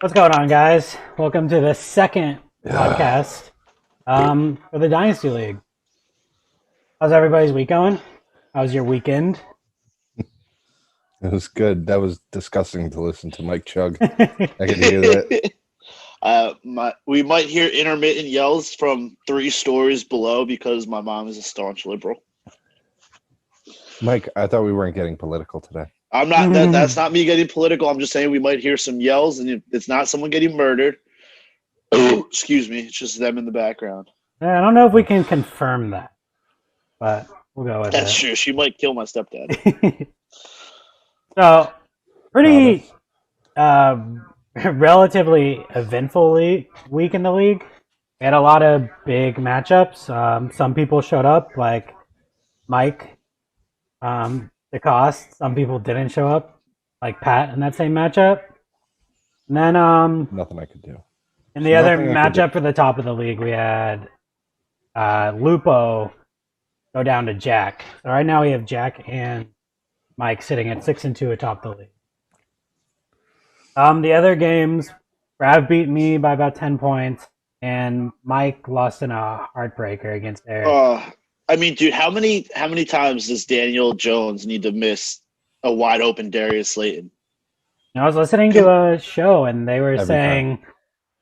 What's going on, guys? Welcome to the second podcast for the Dynasty League. How's everybody's week going? How's your weekend? It was good. That was disgusting to listen to Mike chug. I could hear that. We might hear intermittent yells from 3 stories below because my mom is a staunch liberal. Mike, I thought we weren't getting political today. I'm not. That's not me getting political. I'm just saying we might hear some yells, and it's not someone getting murdered. Excuse me. It's just them in the background. I don't know if we can confirm that, but we'll go with That's it. true. She might kill my stepdad. So, pretty relatively eventful week in the league. We had a lot of big matchups. Some people showed up, like Mike, DeCoste. Some people didn't show up, like Pat in that same matchup. And then Nothing I could do. in the other matchup for the top of the league, we had Lupo go down to Jack. So right now we have Jack and Mike sitting at 6-2 atop the league. The other games, Rav beat me by about 10 points, and Mike lost in a heartbreaker against Eric. I mean, dude, how many times does Daniel Jones need to miss a wide open Darius Slayton? I was listening to a show, and they were Every saying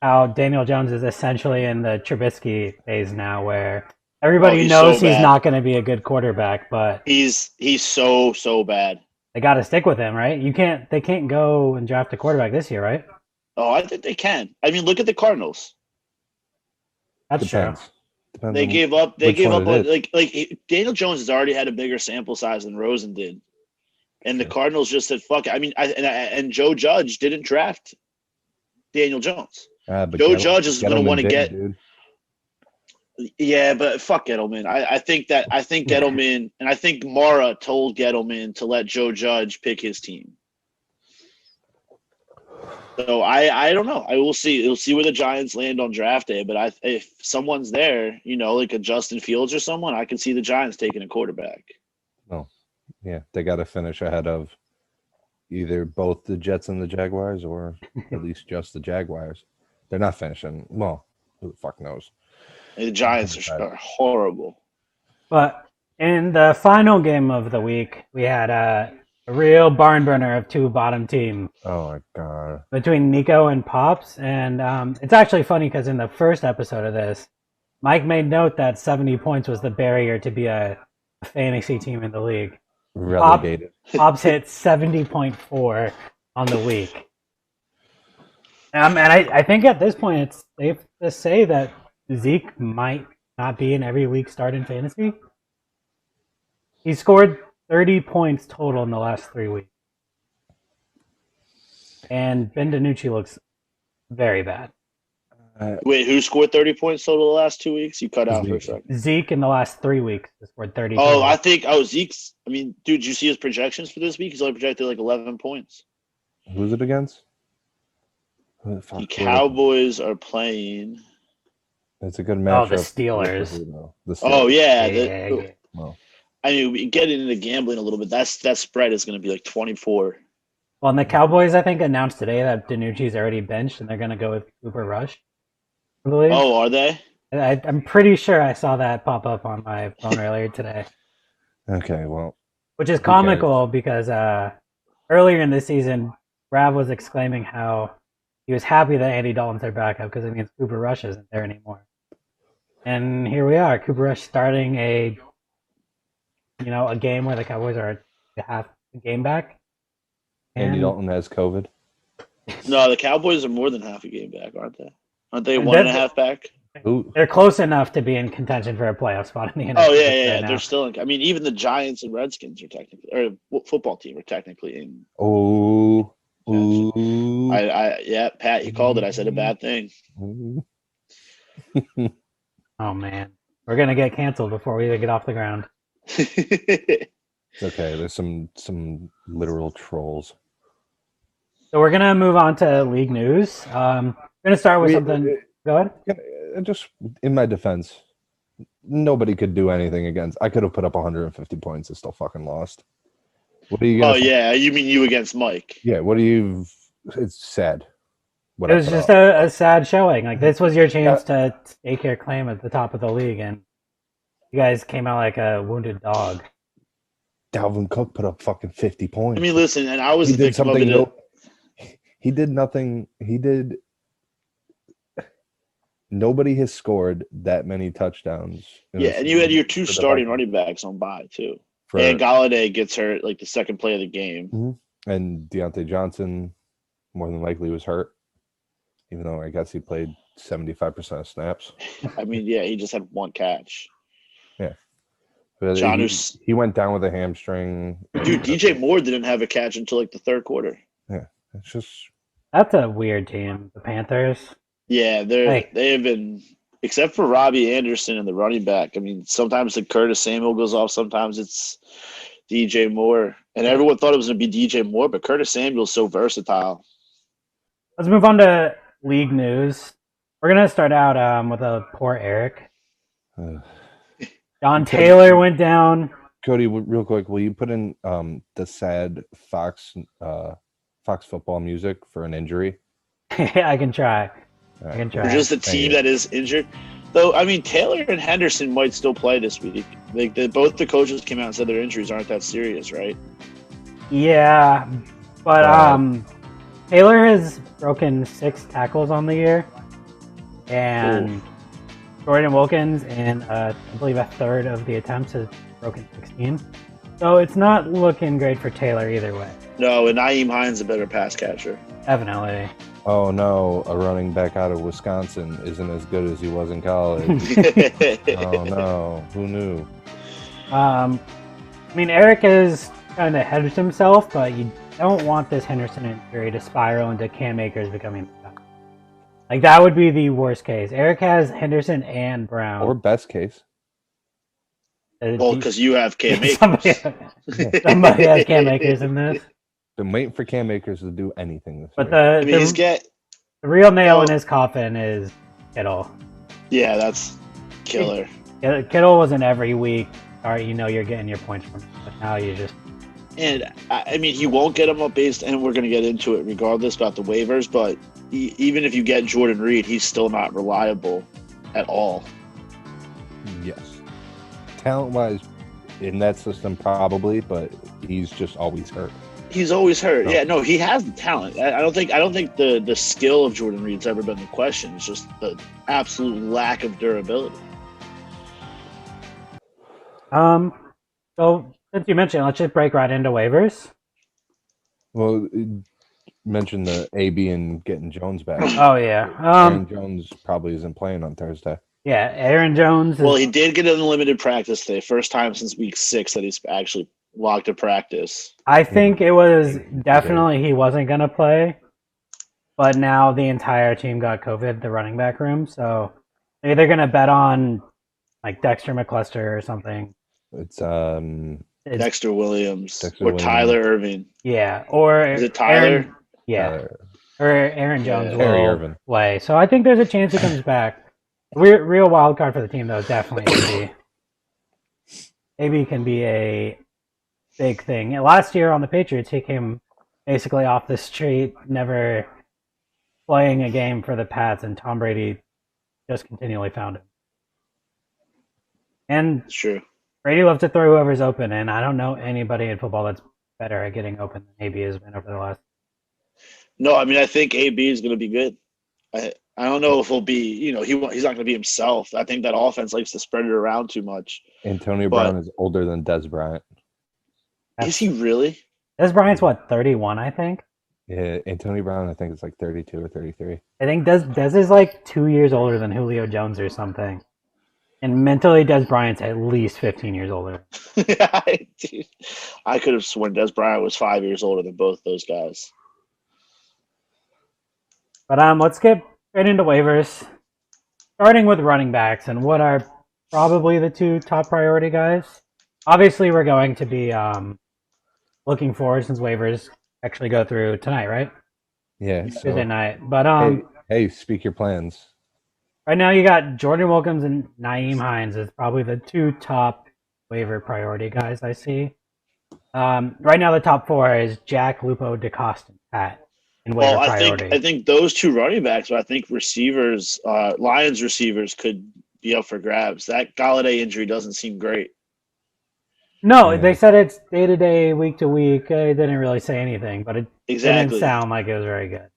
how Daniel Jones is essentially in the Trubisky phase now, where everybody knows he's not going to be a good quarterback, but he's so bad. They got to stick with him, right? They can't go and draft a quarterback this year, right? Oh, I think they can. I mean, look at the Cardinals. That's Depends. true. Depends They on gave up. They which gave one up. it Like Daniel Jones has already had a bigger sample size than Rosen did, and the Cardinals just said, "Fuck it." I mean, and Joe Judge didn't draft Daniel Jones. Joe Judge is going to want to get. Dude. Yeah, but fuck Gettleman. I think Gettleman and I think Mara told Gettleman to let Joe Judge pick his team. So I don't know. I will see. We'll see where the Giants land on draft day. But if someone's there, like a Justin Fields or someone, I can see the Giants taking a quarterback. No, yeah, they got to finish ahead of either both the Jets and the Jaguars, or at least just the Jaguars. They're not finishing. Well, who the fuck knows? The Giants are horrible. But in the final game of the week, we had a real barn burner of 2 bottom teams. Oh my god! Between Nico and Pops, and it's actually funny because in the first episode of this, Mike made note that 70 points was the barrier to be a fantasy team in the league. Relegated. Pops hit 70.4 on the week. And I think at this point it's safe to say that Zeke might not be an every week start in fantasy. He scored 30 points total in the last 3 weeks. And Ben DiNucci looks very bad. Wait, who scored 30 points total the last 2 weeks? You cut out for a second. Zeke in the last 3 weeks has scored 30. Zeke's. I mean, dude, did you see his projections for this week? He's only projected like 11 points. Who's it against? The Cowboys are playing. It's a good matchup. Oh, the Steelers. The Steelers. Oh, yeah. Yeah. Well, I mean, getting into gambling a little bit, that spread is going to be like 24. Well, and the Cowboys, I think, announced today that DiNucci's already benched, and they're going to go with Cooper Rush. I believe. Oh, are they? I'm pretty sure I saw that pop up on my phone earlier today. Okay, well. Which is comical because earlier in the season, Rav was exclaiming how he was happy that Andy Dalton's their backup because it means Cooper Rush isn't there anymore. And here we are, Cooper Rush starting a game where the Cowboys are half a game back. Andy Dalton has COVID. No, the Cowboys are more than half a game back, aren't they? Aren't they 1.5 back? They're close enough to be in contention for a playoff spot in the NFC. Oh yeah. They're still. I mean, even the Giants and Redskins are technically, or football team are technically in. Oh. Yeah, Pat, you called it. I said a bad thing. Oh man, we're gonna get canceled before we even get off the ground. It's okay. There's some literal trolls. So we're gonna move on to league news. We're gonna start with something. Go ahead. Just in my defense, nobody could do anything against. I could have put up 150 points and still fucking lost. What are you gonna? Oh yeah, you mean you against Mike? Yeah. What do you? It's sad. what It I was put just out. a sad showing. Like, this was your chance to stake your claim at the top of the league, and you guys came out like a wounded dog. Dalvin Cook put up fucking 50 points. I mean, listen, and I was he the did victim of something. it. He did nothing. He did. Nobody has scored that many touchdowns. Yeah, and you had your two for the starting Vikings. running backs on bye too. For, and Galladay gets hurt like the second play of the game. And Deontay Johnson more than likely was hurt, even though I guess he played 75% of snaps. I mean, yeah, he just had one catch. Yeah. But he went down with a hamstring. Dude, DJ Moore didn't have a catch until like the third quarter. Yeah, it's just... That's a weird team, the Panthers. Yeah, they have been, except for Robbie Anderson and the running back. I mean, sometimes the Curtis Samuel goes off, sometimes it's DJ Moore. And everyone thought it was going to be DJ Moore, but Curtis Samuel's so versatile. Let's move on to league news. We're going to start out with a poor Eric. John Taylor went down. Cody, real quick, will you put in the sad Fox football music for an injury? I can try. Right. I can try. Or just a team that is injured. Though, I mean, Taylor and Henderson might still play this week. Like both the coaches came out and said their injuries aren't that serious, right? Yeah, but Taylor has broken 6 tackles on the year, and Jordan Wilkins in I believe a third of the attempts has broken 16. So it's not looking great for Taylor either way. No, and Nyheim Hines is a better pass catcher. Definitely. Oh no, a running back out of Wisconsin isn't as good as he was in college. Oh no, who knew? I mean, Eric has kind of hedged himself, but you don't want this Henderson injury to spiral into Cam Akers becoming the guy. Like, that would be the worst case. Eric has Henderson and Brown. Or best case. Well, because you have Cam Akers. Somebody has Cam Akers in this. Been waiting for Cam Akers to do anything this But year. the real nail in his coffin is Kittle. Yeah, that's killer. Kittle was an every week. All right, you know you're getting your points from him, but now you just... And, I mean, he won't get them up based, and we're going to get into it regardless about the waivers, but even if you get Jordan Reed, he's still not reliable at all. Yes. Talent-wise, in that system, probably, but he's just always hurt. He's always hurt. Yeah, no, he has the talent. I don't think the skill of Jordan Reed's ever been the question. It's just the absolute lack of durability. So since you mentioned, let's just break right into waivers. Well, mention the AB and getting Jones back. Oh yeah. Aaron Jones probably isn't playing on Thursday. Yeah, Aaron Jones. Well, he did get an unlimited practice today. First time since week 6 that he's actually walked to practice. I think it was definitely he wasn't going to play, but now the entire team got COVID, the running back room, so they're either going to bet on like Dexter McCluster or something. It's Dexter Williams or Williams. Tyler Irving. Yeah, or is it Tyler? Or Aaron Jones Harry will Irvin. play. So I think there's a chance he comes back. Real wild card for the team though, definitely AB. AB can be a big thing. Last year on the Patriots, he came basically off the street, never playing a game for the Pats, and Tom Brady just continually found him. And It's true. Brady loves to throw whoever's open, and I don't know anybody in football that's better at getting open than AB has been over the last. No, I mean, I think AB is going to be good. I don't know if he'll be, he's not going to be himself. I think that offense likes to spread it around too much. Antonio Brown is older than Dez Bryant. Is he really? Dez Bryant's what, 31, I think? Yeah, Antonio Brown, I think it's like 32 or 33. I think Dez is like 2 years older than Julio Jones or something. And mentally, Dez Bryant's at least 15 years older. I could have sworn Dez Bryant was 5 years older than both those guys. But let's get right into waivers. Starting with running backs and what are probably the 2 top priority guys. Obviously, we're going to be looking forward since waivers actually go through tonight, right? Yeah. Tuesday night. But hey, speak your plans. Right now, you got Jordan Wilkins and Nyheim Hines as probably the 2 top waiver priority guys I see. Right now, the top 4 is Jack, Lupo, DeCoste, and Pat. in waiver Well, priority. I think those two running backs, but I think receivers, Lions receivers could be up for grabs. That Galladay injury doesn't seem great. No, Yeah. they said it's day to day, week to week. They didn't really say anything, but it didn't sound like it was very good.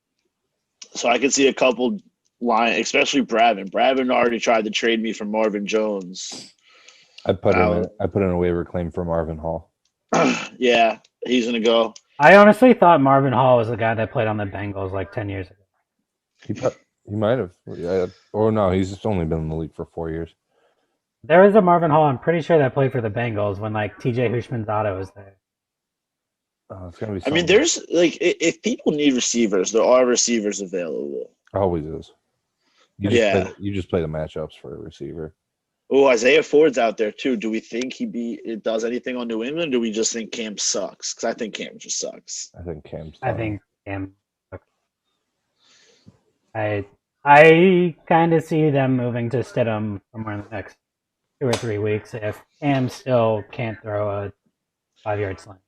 So I could see a couple especially Bravin. Bravin already tried to trade me for Marvin Jones. I put in a waiver claim for Marvin Hall. Yeah, he's gonna go. I honestly thought Marvin Hall was the guy that played on the Bengals like 10 years ago. He might have. Yeah. Or no, he's just only been in the league for 4 years. There was a Marvin Hall, I'm pretty sure, that played for the Bengals when like TJ Hushmanzada was there. Oh, it's gonna be. I mean, there's like if people need receivers, there are receivers available. Always is. You just play the matchups for a receiver. Oh, Isaiah Ford's out there too. Do we think it does anything on New England? Or do we just think Cam sucks? Because I think Cam just sucks. I think Cam's. I think Cam. I kind of see them moving to Stidham somewhere in the next 2 or 3 weeks if Cam still can't throw a 5-yard slant.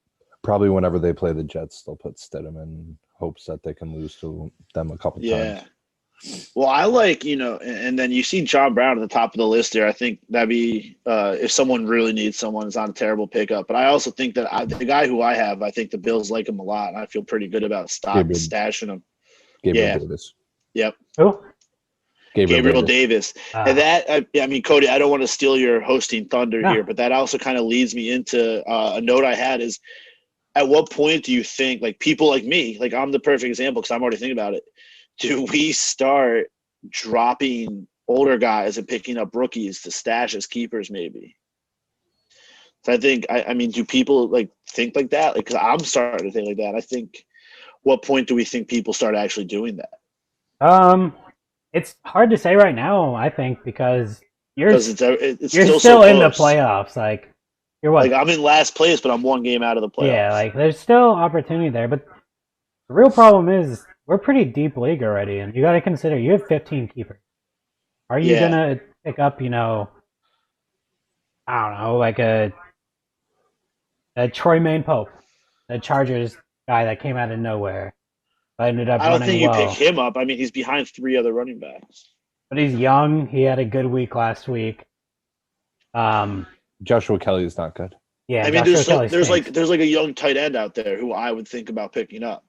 Probably whenever they play the Jets, they'll put Stidham in hopes that they can lose to them a couple times. Well, I like, and then you see John Brown at the top of the list there. I think that'd be, if someone really needs someone, it's not a terrible pickup. But I also think that the guy who I have, I think the Bills like him a lot. And I feel pretty good about stashing him. Gabriel Davis. Yep. Who? Gabriel Davis. And that, I mean, Cody, I don't want to steal your hosting thunder here, but that also kind of leads me into a note I had is, at what point do you think, like people like me, like I'm the perfect example because I'm already thinking about it. Do we start dropping older guys and picking up rookies to stash as keepers maybe? So I think, I mean, do people like think like that? Like, because I'm starting to think like that. I think, what point do we think people start actually doing that? It's hard to say right now, I think, because you're still so in the playoffs. Like, you're what? Like, I'm in last place, but I'm one game out of the playoffs. Yeah, like, there's still opportunity there. But the real problem is we're pretty deep league already, and you got to consider you have 15 keepers. Are you going to pick up, I don't know, like a Troy Maine Pope, the Chargers guy that came out of nowhere? Ended up I don't think you well. pick him up. I mean, he's behind 3 other running backs. But he's young. He had a good week last week. Joshua Kelly is not good. Yeah, I mean, there's like a young tight end out there who I would think about picking up.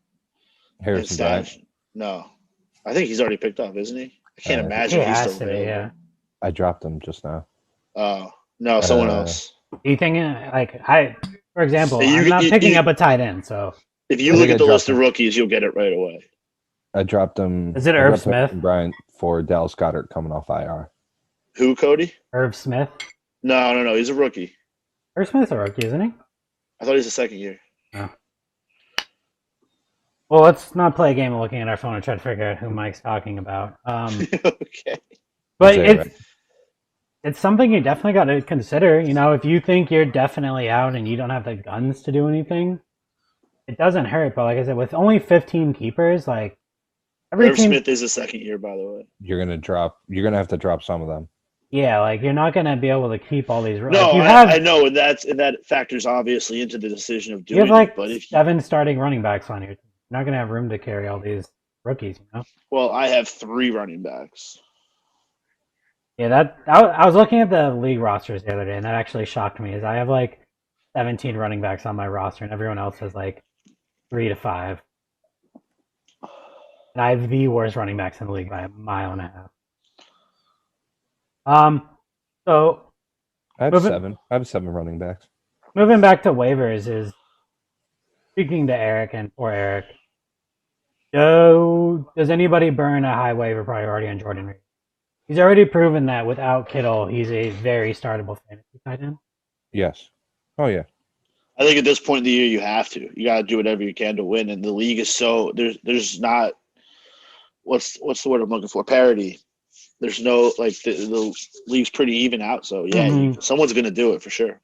Harrison Bryant. No, I think he's already picked up, isn't he? I can't imagine he's still available. Yeah. I dropped him just now. Oh no, someone else. Do you think for example, I'm not picking up a tight end, so. If you look at the list of rookies, you'll get it right away. I dropped him. Is it Irv Smith? Bryant for Dallas Goedert coming off IR. Who, Cody? Irv Smith? No. He's a rookie. Irv Smith's a rookie, isn't he? I thought he's a second year. Oh. Well, let's not play a game of looking at our phone and try to figure out who Mike's talking about. Okay. But it's something you definitely got to consider. If you think you're definitely out and you don't have the guns to do anything, it doesn't hurt, but like I said, with only 15 keepers, like Irv Smith is a second year, by the way. You're gonna have to drop some of them. Yeah, like you're not gonna be able to keep all these. No, I know, and that factors obviously into the decision of doing. You have like it, but if 7 starting running backs on your team, you're not gonna have room to carry all these rookies. Well, I have 3 running backs. Yeah, I was looking at the league rosters the other day, and that actually shocked me. Is I have like 17 running backs on my roster, and everyone else has like 3 to 5. And I have the worst running backs in the league by a mile and a half. So I have 7. I have 7 running backs. Moving back to waivers is speaking to Eric and poor Eric. Does anybody burn a high waiver priority on Jordan Reed? He's already proven that without Kittle, he's a very startable fantasy tight end. Yes. Oh yeah. I think at this point in the year, you have to. You got to do whatever you can to win, and the league is so there's not what's the word I'm looking for? Parity. There's no like the league's pretty even out, so yeah, someone's gonna do it for sure.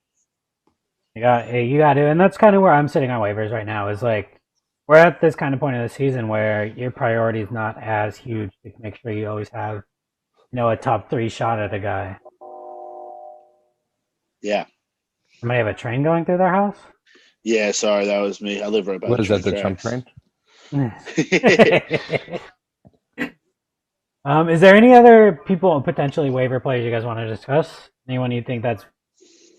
You got to, and that's kind of where I'm sitting on waivers right now. Is like we're at this kind of point of the season where your priority is not as huge to make sure you always have a top 3 shot at a guy. Yeah. Somebody have a train going through their house? Yeah, sorry, that was me. I live right by What the is that, the tracks. Trump train? Is there any other people potentially waiver players you guys want to discuss? Anyone you think that's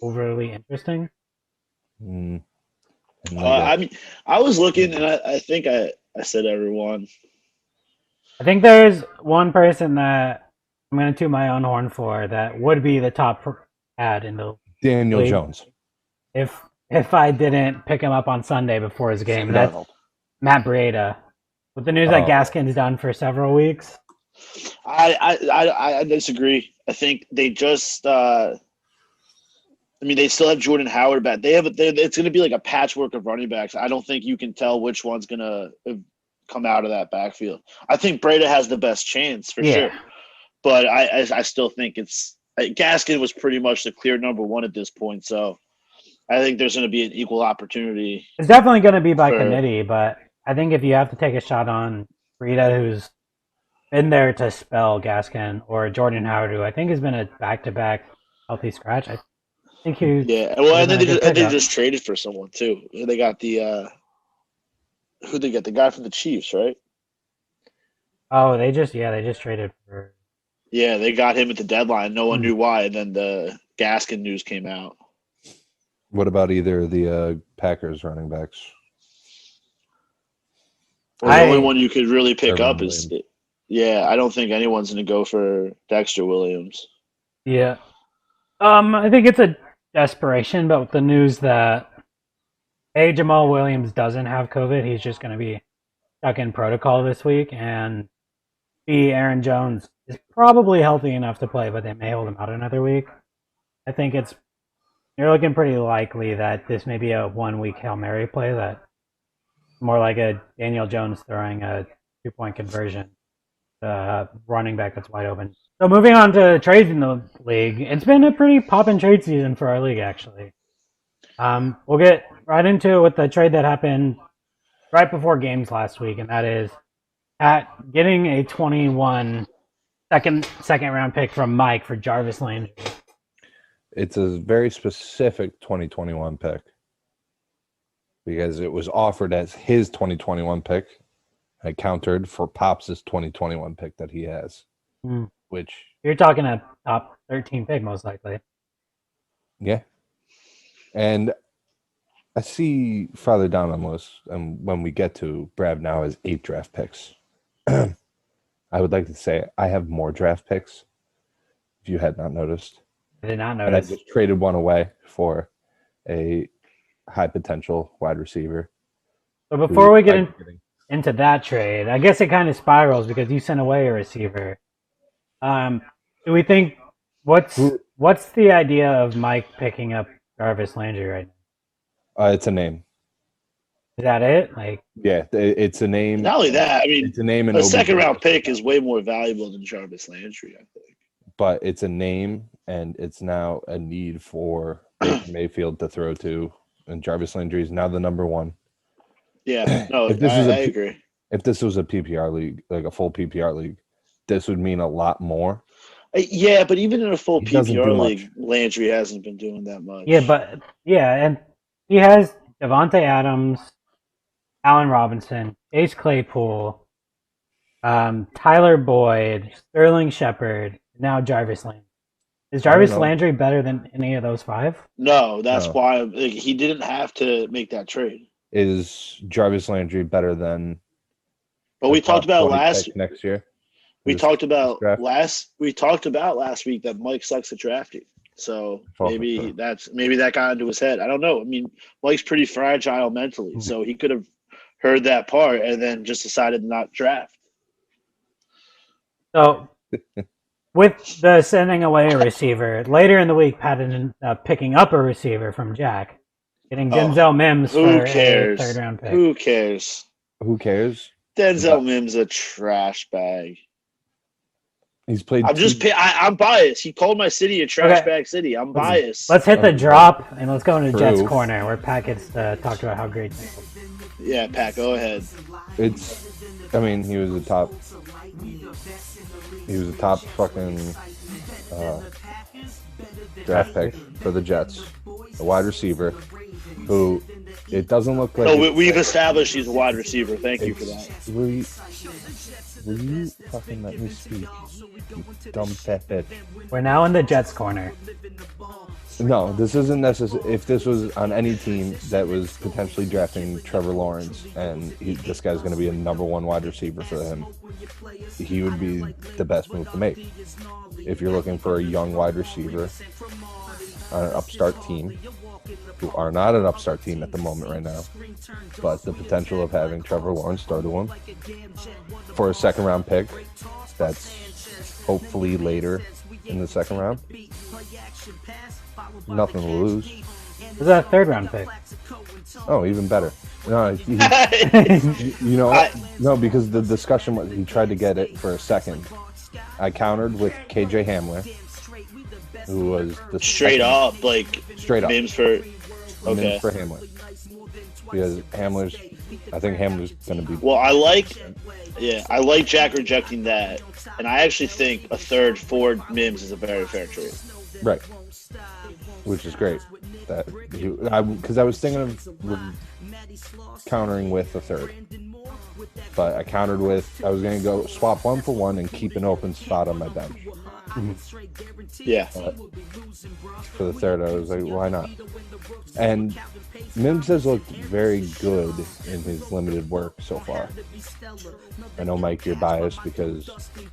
overly interesting? I mean, I was looking, and I think I said everyone. I think there's one person that I'm going to toot my own horn for that would be the top ad in the Daniel league Jones. if I didn't pick him up on Sunday before his game. That's Matt Breida. With the news that Gaskin's done for several weeks. I disagree. I think they just they still have Jordan Howard back. It's going to be like a patchwork of running backs. I don't think you can tell which one's going to come out of that backfield. I think Breida has the best chance for sure, but I still think Gaskin was pretty much the clear number one at this point. So I think there's going to be an equal opportunity. It's definitely going to be by committee, but I think if you have to take a shot on Breida, who's been there to spell Gaskin, or Jordan Howard, who I think has been a back-to-back healthy scratch. I think he. Yeah, well, and they just traded for someone too. They got who they get? The guy from the Chiefs, right? Oh, they just traded for. Yeah, they got him at the deadline. No one knew why, and then the Gaskin news came out. What about either the Packers running backs? Well, the only one you could really pick up is. Yeah, I don't think anyone's going to go for Dexter Williams. Yeah. I think it's a desperation, but with the news that Jamal Williams doesn't have COVID, he's just going to be stuck in protocol this week, and Aaron Jones is probably healthy enough to play, but they may hold him out another week. I think you're looking pretty likely that this may be a 1 week Hail Mary play, that more like a Daniel Jones throwing a 2-point conversion. Running back that's wide open. So moving on to trades in the league, it's been a pretty poppin' trade season for our league, actually. We'll get right into it with the trade that happened right before games last week, and that is Pat getting a 21 second round pick from Mike for Jarvis Landry. It's a very specific 2021 pick because it was offered as his 2021 pick. I countered for Pops' 2021 pick that he has, which... You're talking a top 13 pick, most likely. Yeah. And I see farther down on the list, and when we get to Brad now has 8 draft picks. I would like to say I have more draft picks, if you had not noticed. I did not notice. And I just traded one away for a high potential wide receiver. So before we get into that trade, I guess it kind of spirals because you sent away a receiver. Do we think what's the idea of Mike picking up Jarvis Landry right now? It's a name. Is that it? Yeah, it's a name. Not only that, I mean, it's a name. A second round pick is way more valuable than Jarvis Landry, I think. But it's a name, and it's now a need for Baker Mayfield to throw to, and Jarvis Landry is now the number one. Yeah, no, I agree. If this was a PPR league, like a full PPR league, this would mean a lot more. Yeah, but even in a full PPR league, Landry hasn't been doing that much. Yeah, and he has Devontae Adams, Allen Robinson, Chase Claypool, Tyler Boyd, Sterling Shepard, now Jarvis Landry. Is Jarvis Landry better than any of those 5? No, that's why he didn't have to make that trade. Is Jarvis Landry better than? But we talked about next year. We talked about last week that Mike sucks at drafting. So maybe that got into his head. I don't know. I mean, Mike's pretty fragile mentally, so he could have heard that part and then just decided not to draft. So with the sending away a receiver, later in the week, Pat ended up picking up a receiver from Jack, getting Denzel Mims for a 3rd round pick. Who cares? Denzel Mims a trash bag. He's played. I'm biased. He called my city a trash bag city. I'm biased. Let's hit the drop and let's go into Jets corner where Pat gets to talk about how great. Yeah, Pat, go ahead. He was a top. He was a top fucking draft pick for the Jets, a wide receiver who It doesn't look like. No, we've established he's a wide receiver. Thank you for that. Will you fucking let me speak? You dumb fat bitch. We're now in the Jets corner. No, this isn't necessary. If this was on any team that was potentially drafting Trevor Lawrence and this guy's going to be a number one wide receiver for him, he would be the best move to make. If you're looking for a young wide receiver on an upstart team, who are not an upstart team at the moment right now, but the potential of having Trevor Lawrence throw to him for a second-round pick, that's hopefully later in the second round. Nothing to lose. Was that a third-round pick? Oh, even better. No, no, because the discussion was he tried to get it for a second. I countered with KJ Hamler, who was the straight up names for names for Hamler, because I think Hamler's going to be. Well, I like Jack rejecting that, and I actually think a third for Mims is a very fair trade. Right. Which is great. Because I was thinking of countering with a third. But I countered with, I was going to go swap 1 for 1 and keep an open spot on my bench. Yeah. For the third, I was like, why not? And Mims has looked very good in his limited work so far. I know, Mike, you're biased because...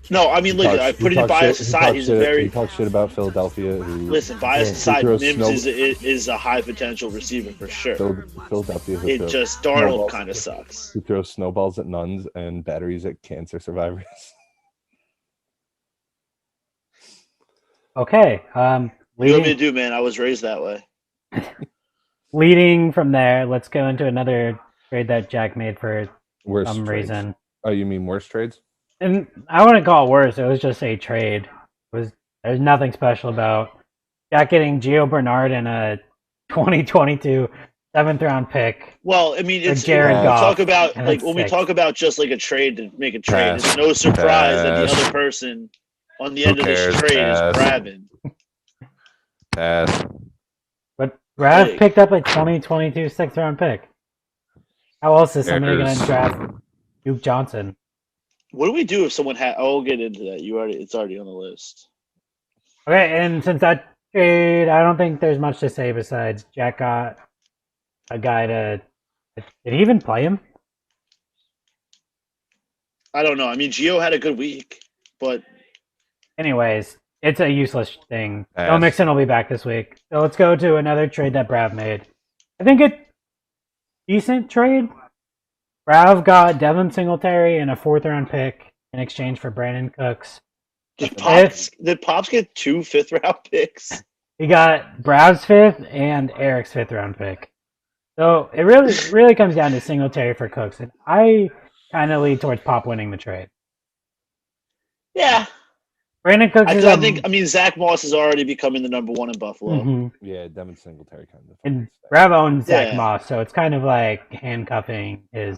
No, I mean, look, putting bias aside, he's very... He talks shit about Philadelphia. Listen, bias aside, Mims is a high-potential receiver for sure. Philadelphia. It just, Darnold kind of sucks. Who throws snowballs at nuns and batteries at cancer survivors. Okay. What do you want me to do, man? I was raised that way. Leading from there, let's go into another trade that Jack made for some reason. Oh, you mean worse trades? And I wouldn't call it worse. It was just a trade. There's nothing special about Jack getting Gio Bernard and a 2022 7th-round pick. Well, I mean, it's Jared Goff, talk about when we talk about just like a trade to make a trade. It's no surprise that the other person on the end of this trade is Bravin. But Brav picked up a 2022 6th-round pick. How else is somebody going to draft Duke Johnson? What do we do if someone had? I'll get into that. It's already on the list. Okay, and since that trade, I don't think there's much to say besides Jack got a guy to. Did he even play him? I don't know. I mean, Gio had a good week, but. Anyways, it's a useless thing. Joe Mixon will be back this week. So let's go to another trade that Brav made. I think a decent trade. Brav got Devin Singletary and a 4th-round pick in exchange for Brandon Cooks. Did Pops get 2 5th-round picks? He got Brav's 5th and Eric's 5th-round pick. So it really comes down to Singletary for Cooks. And I kind of lead towards Pop winning the trade. Yeah. Brandon Cooks I mean, Zach Moss is already becoming the number 1 in Buffalo. Mm-hmm. Yeah, Devin Singletary kind of. And Brav owns Zach Moss, so it's kind of like handcuffing his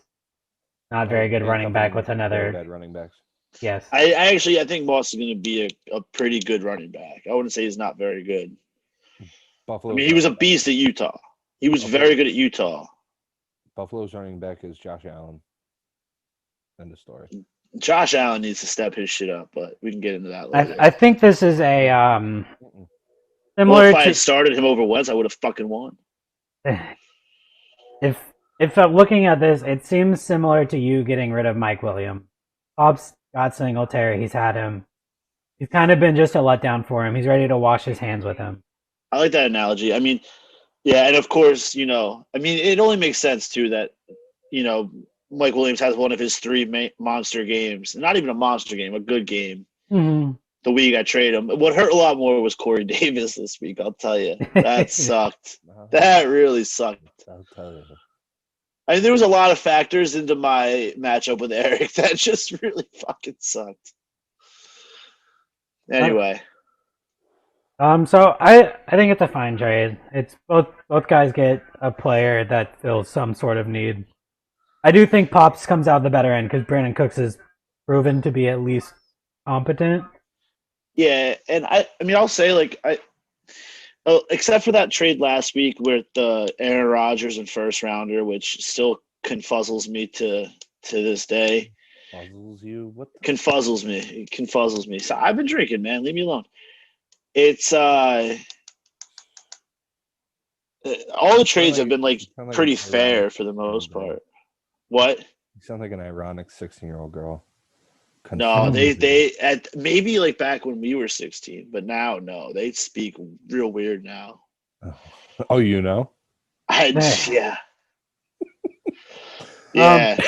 not very good running back with another. Bad running backs. Yes. I think Moss is going to be a pretty good running back. I wouldn't say he's not very good. Buffalo. I mean, he was a beast at Utah. He was very good at Utah. Buffalo's running back is Josh Allen. End of story. Josh Allen needs to step his shit up, but we can get into that later. I think this is a similar. Well, if I had started him over Wentz, I would have fucking won. If I'm looking at this, it seems similar to you getting rid of Mike Williams. Pops got Singletary. He's had him. He's kind of been just a letdown for him. He's ready to wash his hands with him. I like that analogy. I mean, yeah, and of course, it only makes sense too that, Mike Williams has one of his 3 monster games. Not even a monster game, a good game. Mm-hmm. The week I traded him. What hurt a lot more was Corey Davis this week, I'll tell you. That sucked. That really sucked. I'll tell you. I mean, there was a lot of factors into my matchup with Eric that just really fucking sucked. Anyway. So I think it's a fine trade. It's both guys get a player that fills some sort of need. I do think Pops comes out the better end because Brandon Cooks is proven to be at least competent. Yeah, and I mean, I'll say Oh, except for that trade last week with the Aaron Rodgers and first rounder, which still confuzzles me to this day. Puzzles you? What? Confuzzles me. It confuzzles me. So I've been drinking, man. Leave me alone. It's all the trades have been like pretty fair for the most part. What? You sound like an ironic 16-year-old girl. No, they at maybe like back when we were 16, but now no, they speak real weird now. Oh, you know? Yeah. Yeah.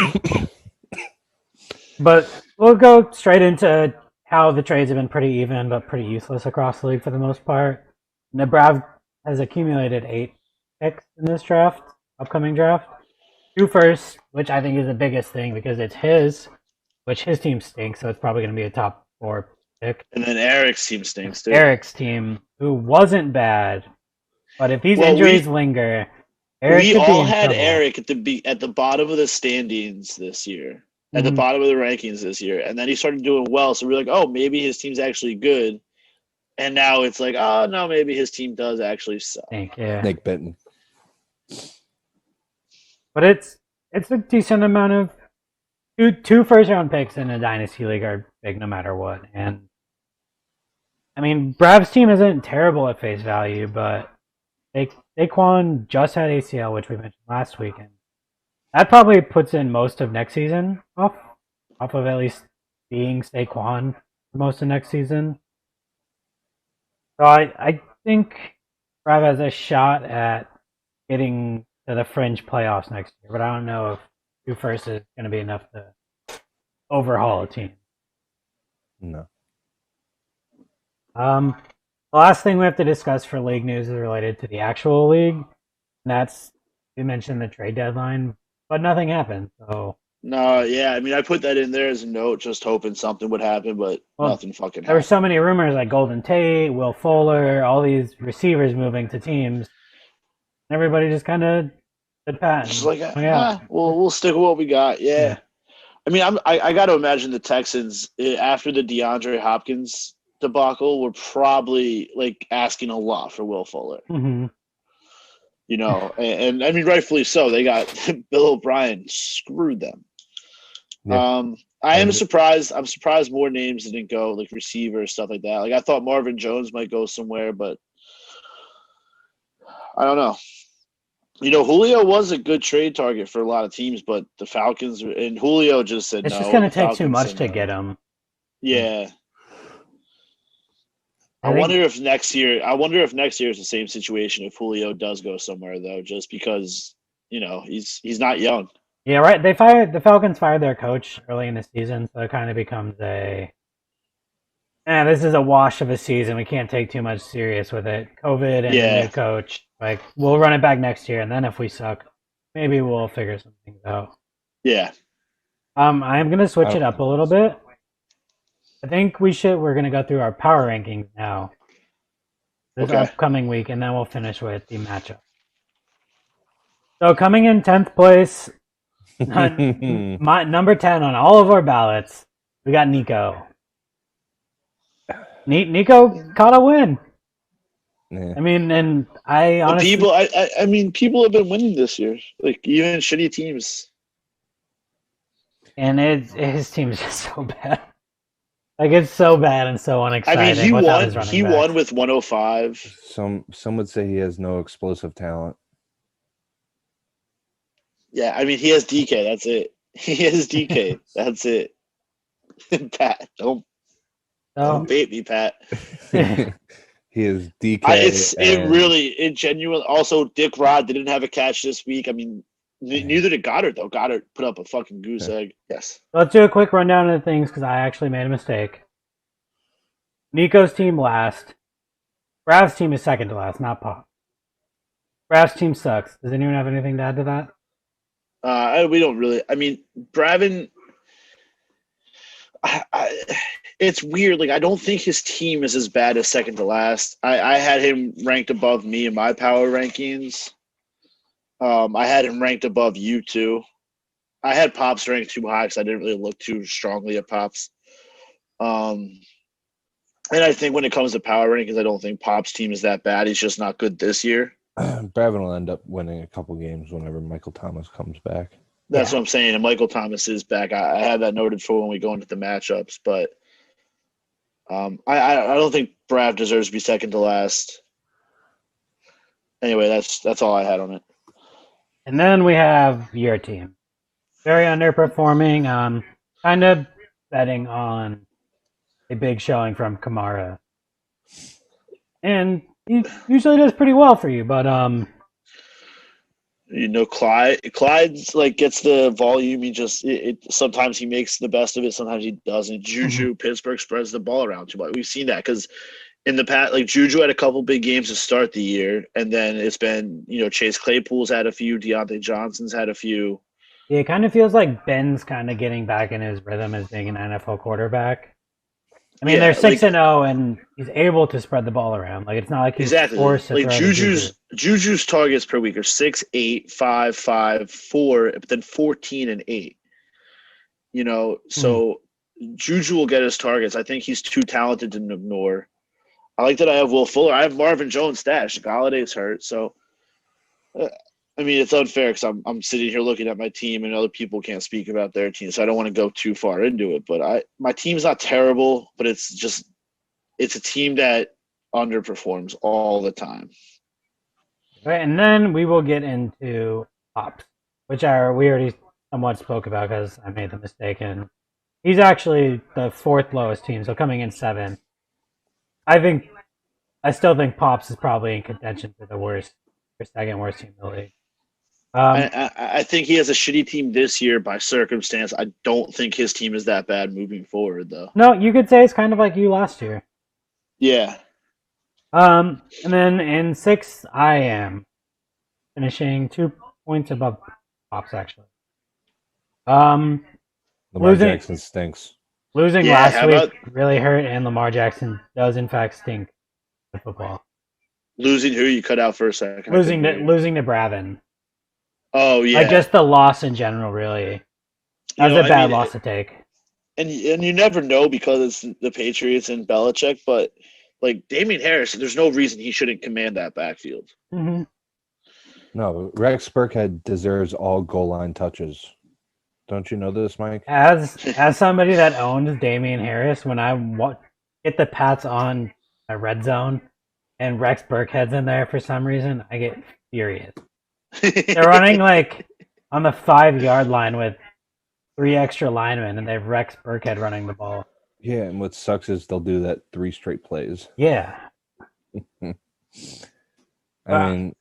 But we'll go straight into how the trades have been pretty even, but pretty useless across the league for the most part. Nebraska has accumulated 8 picks in this draft, upcoming draft. 2 firsts, which I think is the biggest thing because it's his, which his team stinks, so it's probably going to be a top 4 pick. And then Eric's team stinks too. Eric's team, who wasn't bad, but if these injuries linger, Eric we could all be had trouble. Eric at the bottom of the standings this year, at the bottom of the rankings this year, and then he started doing well. So we're like, oh, maybe his team's actually good, and now it's like, oh no, maybe his team does actually suck. Snake bitten. But it's a decent amount of two first round picks in a dynasty league are big no matter what. And I mean, Brav's team isn't terrible at face value, but Saquon just had ACL, which we mentioned last week, and that probably puts in most of next season off of at least being Saquon for most of next season. So I think Brav has a shot at getting to the fringe playoffs next year, but I don't know if 2 firsts is going to be enough to overhaul a team. No. The last thing we have to discuss for league news is related to the actual league. And that's, we mentioned the trade deadline, but nothing happened. So no, yeah, I mean, I put that in there as a note, just hoping something would happen, but nothing fucking happened. There were so many rumors like Golden Tate, Will Fuller, all these receivers moving to teams. Everybody just kind of did pat. Just like, we'll stick with what we got. Yeah. I mean, I got to imagine the Texans after the DeAndre Hopkins debacle were probably like asking a lot for Will Fuller. Mm-hmm. You know, and I mean, rightfully so. They got Bill O'Brien screwed them. Yeah. I am surprised. I'm surprised more names didn't go, like receiver stuff like that. Like I thought Marvin Jones might go somewhere, but I don't know. You know, Julio was a good trade target for a lot of teams, but the Falcons and Julio just said it's no. It's just going to take too much to get him. Yeah. I wonder if next year is the same situation if Julio does go somewhere though, just because, you know, he's not young. Yeah, right. The Falcons fired their coach early in the season, so it kind of becomes this is a wash of a season. We can't take too much serious with it. COVID and a new coach. Like, we'll run it back next year, and then if we suck, maybe we'll figure some things out. Yeah. I'm gonna switch it up a little bit. I think we're gonna go through our power rankings now. This upcoming week, and then we'll finish with the matchup. So coming in 10th place, my number 10 on all of our ballots, we got Nico. Nico caught a win. Yeah. I mean, and I honestly... people have been winning this year. Like, even shitty teams. And his team is just so bad. Like, it's so bad and so unexciting. I mean, he won with 105. Some would say he has no explosive talent. Yeah, I mean, he has DK. That's it. He has DK. That's it. Pat, don't bait me, Pat. He is DK. It genuinely. Also, Dick Rod didn't have a catch this week. I mean, neither did Goddard though. Goddard put up a fucking goose egg. Yes. Let's do a quick rundown of the things because I actually made a mistake. Nico's team last. Brav's team is second to last, not Pop. Brav's team sucks. Does anyone have anything to add to that? We don't really. I mean, Bravin. It's weird. Like, I don't think his team is as bad as second to last. I had him ranked above me in my power rankings. I had him ranked above you too. I had Pops ranked too high because I didn't really look too strongly at Pops. And I think when it comes to power rankings, I don't think Pop's team is that bad. He's just not good this year. Bravin will end up winning a couple games whenever Michael Thomas comes back. That's what I'm saying. And Michael Thomas is back. I have that noted for when we go into the matchups. But I don't think Brav deserves to be second to last. Anyway, that's all I had on it. And then we have your team. Very underperforming. Kind of betting on a big showing from Kamara. And he usually does pretty well for you, but Clyde's like gets the volume. He just sometimes he makes the best of it. Sometimes he doesn't. Juju, Pittsburgh spreads the ball around too much. We've seen that because in the past, like Juju had a couple big games to start the year, and then it's been Chase Claypool's had a few, Deontay Johnson's had a few. Yeah, it kind of feels like Ben's kind of getting back in his rhythm as being an NFL quarterback. I mean, they're 6-0, and he's able to spread the ball around. Like, it's not like he's forced to throw Juju's targets per week are 6, 8, 5, 5, 4, but then 14 and 8. So Juju will get his targets. I think he's too talented to ignore. I like that I have Will Fuller. I have Marvin Jones stashed. Galladay's hurt, so I mean, it's unfair because I'm sitting here looking at my team and other people can't speak about their team, so I don't want to go too far into it. But my team's not terrible, but it's a team that underperforms all the time. Right, and then we will get into Pops, which we already somewhat spoke about because I made the mistake, and he's actually the fourth lowest team, so coming in 7th. I still think Pops is probably in contention for the worst or second worst team in the league. I think he has a shitty team this year by circumstance. I don't think his team is that bad moving forward, though. No, you could say it's kind of like you last year. Yeah. And then in 6th, I am finishing 2 points above Pops, actually. Lamar Jackson stinks. Losing last week really hurt, and Lamar Jackson does in fact stink at football. Losing who? You cut out for a second. Losing to Bravin. Oh yeah. Like just the loss in general, really. That was a bad loss to take. And you never know because it's the Patriots and Belichick, but like Damian Harris, there's no reason he shouldn't command that backfield. Mm-hmm. No, Rex Burkhead deserves all goal line touches. Don't you know this, Mike? As somebody that owns Damian Harris, when I get the Pats on a red zone and Rex Burkhead's in there for some reason, I get furious. They're running like on the 5-yard line with 3 extra linemen, and they have Rex Burkhead running the ball. Yeah, and what sucks is they'll do that 3 straight plays. Yeah. I mean,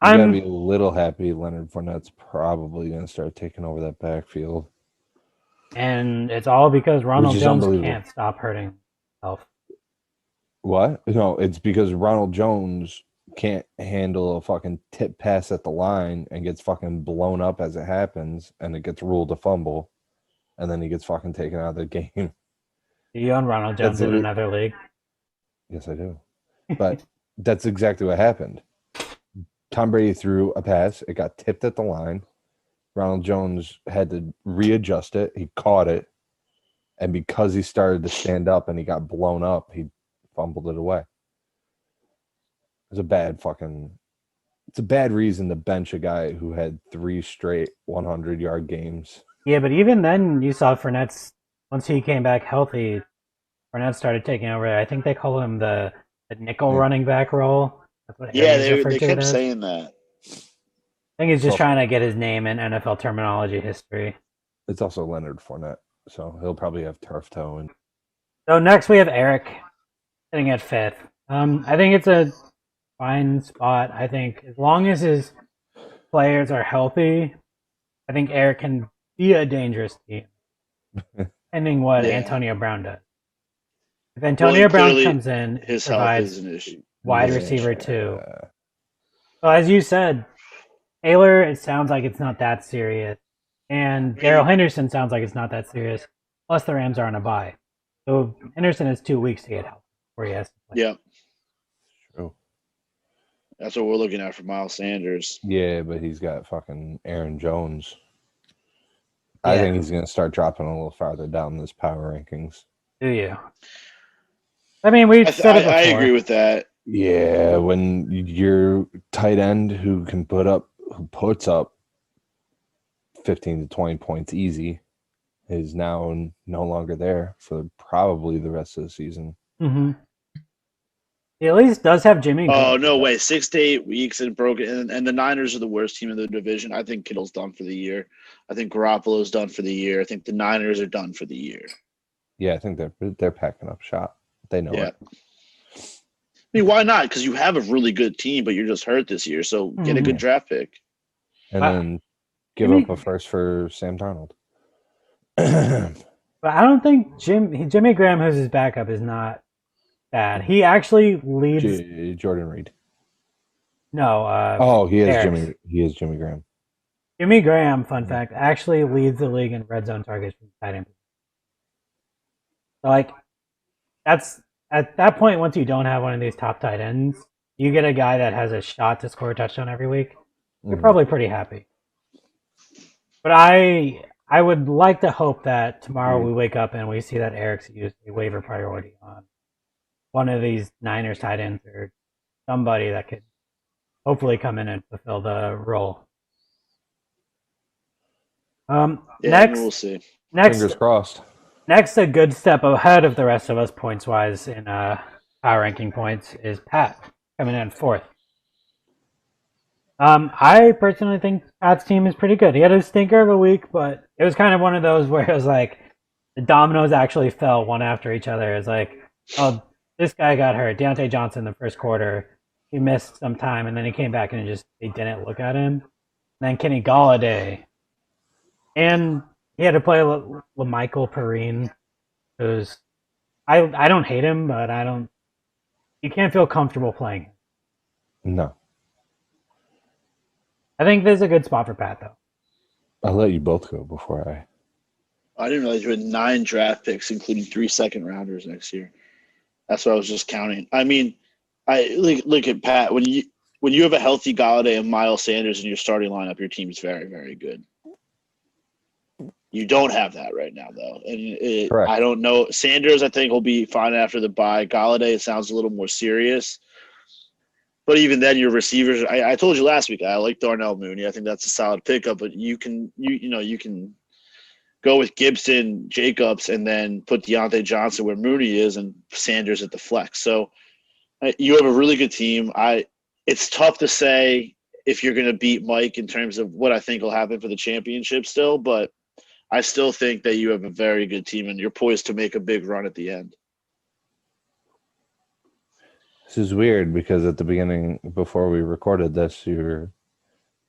you gotta be a little happy Leonard Fournette's probably gonna start taking over that backfield. And it's all because Ronald Jones can't stop hurting himself. What? No, it's because Ronald Jones can't handle a fucking tip pass at the line and gets fucking blown up as it happens, and it gets ruled a fumble, and then he gets fucking taken out of the game. Do you own Ronald Jones in another league? Yes, I do. But that's exactly what happened. Tom Brady threw a pass. It got tipped at the line. Ronald Jones had to readjust it. He caught it. And because he started to stand up and he got blown up, he fumbled it away. It's a bad reason to bench a guy who had 3 straight 100-yard games. Yeah, but even then you saw Fournette's, once he came back healthy, Fournette started taking over. I think they call him the nickel running back role. That's what they kept saying that. I think he's just trying to get his name in NFL terminology history. It's also Leonard Fournette, so he'll probably have turf toe. And so next we have Eric sitting at 5th. I think it's a fine spot. I think as long as his players are healthy, I think Eric can be a dangerous team, depending what Antonio Brown does. If Antonio Brown comes in, his provides health is an issue. Wide receiver too. So as you said, Taylor, it sounds like it's not that serious, and Darrell Henderson sounds like it's not that serious. Plus, the Rams are on a bye, so Henderson has 2 weeks to get healthy before he has to play. Yeah, true. That's what we're looking at for Miles Sanders. Yeah, but he's got fucking Aaron Jones. I think he's going to start dropping a little farther down this power rankings. Do you? I mean, we've said it before. I agree with that. Yeah, when your tight end who puts up 15 to 20 points easy is now no longer there for probably the rest of the season. Mm-hmm. He at least does have Jimmy. Oh, no way. 6 to 8 weeks and broken. And the Niners are the worst team in the division. I think Kittle's done for the year. I think Garoppolo's done for the year. I think the Niners are done for the year. Yeah, I think they're packing up shop. They know it. I mean, why not? Because you have a really good team, but you're just hurt this year. So get a good draft pick. And then give up a first for Sam Darnold. But I don't think Jimmy Graham, who's his backup, is not bad. He actually leads Jordan Reed. No. He is Jimmy Graham. Jimmy Graham, fun fact, actually leads the league in red zone targets from tight end. So, like, that's at that point. Once you don't have one of these top tight ends, you get a guy that has a shot to score a touchdown every week. You're probably pretty happy. But I would like to hope that tomorrow we wake up and we see that Eric's used a waiver priority on one of these Niners tight ends or somebody that could hopefully come in and fulfill the role. Next, we'll see. Fingers crossed. Next, a good step ahead of the rest of us points-wise in power ranking points is Pat, coming in 4th. I personally think Pat's team is pretty good. He had a stinker of a week, but it was kind of one of those where it was like the dominoes actually fell one after each other. It's like, oh, this guy got hurt. Deontay Johnson the first quarter, he missed some time, and then he came back and they didn't look at him. And then Kenny Golladay. And he had to play LaMichael Perrine, who's I don't hate him, but you can't feel comfortable playing him. No. I think this is a good spot for Pat, though. I'll let you both go before I didn't realize you had 9 draft picks, including 3 second-rounders next year. That's what I was just counting. I mean, look at Pat. When you have a healthy Golladay and Miles Sanders in your starting lineup, your team is very, very good. You don't have that right now, though. And I don't know. Sanders, I think, will be fine after the bye. Golladay, it sounds a little more serious. But even then, your receivers, I told you last week, I like Darnell Mooney. I think that's a solid pickup. But you can go with Gibson, Jacobs, and then put Deontay Johnson where Mooney is and Sanders at the flex. So you have a really good team. It's tough to say if you're going to beat Mike in terms of what I think will happen for the championship still, but I still think that you have a very good team and you're poised to make a big run at the end. This is weird because at the beginning, before we recorded this, you were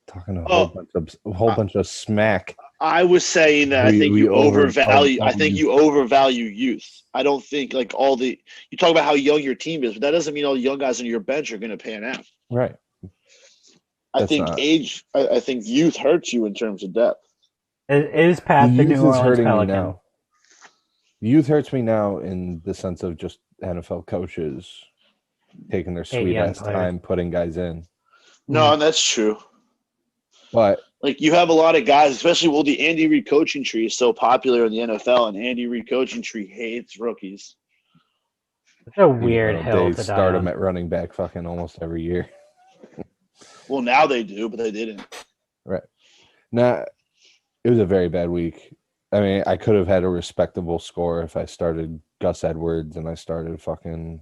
talking a whole bunch of smack. I was saying that I think you overvalue youth. I don't think you talk about how young your team is, but that doesn't mean all the young guys on your bench are going to pan out. Right. I think youth hurts you in terms of depth. Is Pat the New Orleans Pelican? Youth hurts me now in the sense of just NFL coaches taking their sweet ass time putting guys in. No, that's true. But you have a lot of guys, especially the Andy Reid coaching tree is so popular in the NFL, and Andy Reid coaching tree hates rookies. It's a weird hill to die. They start them at running back fucking almost every year. Well, now they do, but they didn't. Right. Now, it was a very bad week. I mean, I could have had a respectable score if I started Gus Edwards and I started fucking